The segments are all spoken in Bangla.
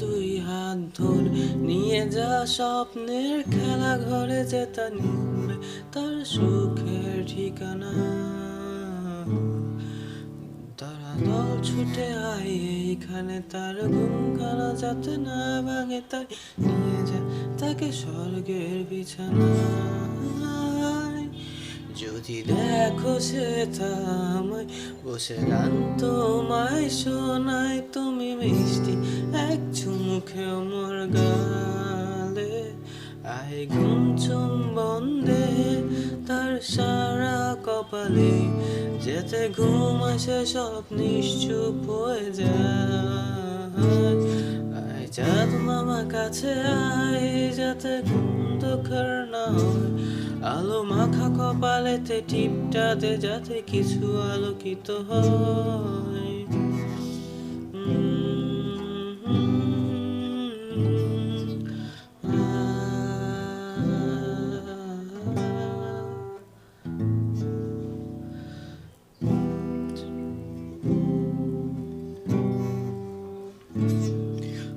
দুই হাত ধরে নিয়ে যা স্বপ্নের খেলা ঘরে যেটা নিবে তার সুখের ঠিকানা। তারা দল ছুটে আয় এইখানে, তার ঘুম কানা যাতে না ভাঙে, তাই নিয়ে যা তাকে স্বর্গের বিছানায়। যদি দেখো সে থামায় বসে গান তোমায় শোনায়, তুমি মিষ্টি এক চুমুখে মোর গালে। আয় ঘুম চুম্বন দে তার সারা কপালে, যেতে ঘুম আসে সব নিশ্চুপ হয়ে যায়। আয় চাঁদ মামা কাছে আয়, যাতে ঘুম দোকার না হয়। আলো মাখা কপালেতে টিপটা দে, যাতে কিছু আলোকিত হয়।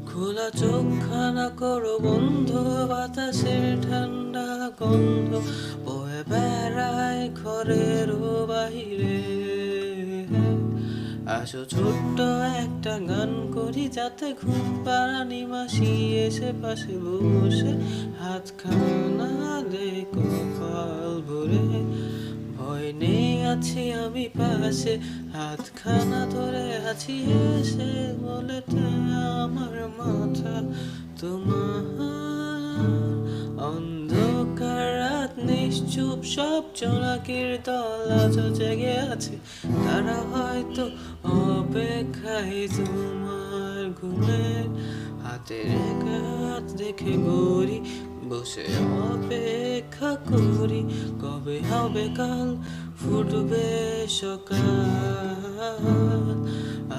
খোলা চোখখানা করো বন্ধ, বাতাসের ঠান্ডা গন্ধ বয়ে বেড়ায় ঘরের বাহিরে। আসো ছোট্ট একটা গান করি, যাতে ঘুম পাড়ানি মাসি এসে পাশে বসে হাতখানা দে কপাল ভরে। ভয় নেই আছি আমি পাশে, হাতখানা ধরে আছি এসে বলেতে আমার মাথা তোমার। অন্ধকার রাত নিশ্চুপ, সব জোনাকির দল আজও জেগে আছে, তারা হয়তো অপেক্ষায় তোমার ঘুমের। হাতের কাজ দেখে গড়ি বসে অপেক্ষা করি, কবে হবে কাল ফুটবে সকাল।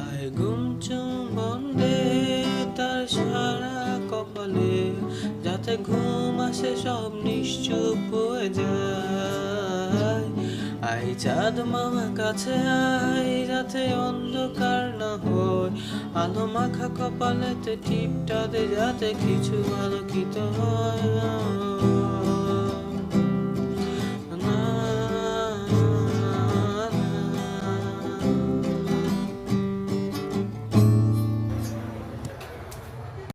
আয় ঘুম চুম্বন দে তার সারা কপালে, যাতে ঘুম আসে সব নিশ্চুপ হয়ে যায়। আয় চাঁদ মামা কাছে আয়, যাতে অন্ধকার না হয়। আলো মাখা কপালেতে টিপটা দে, যাতে কিছু আলোকিত হয়।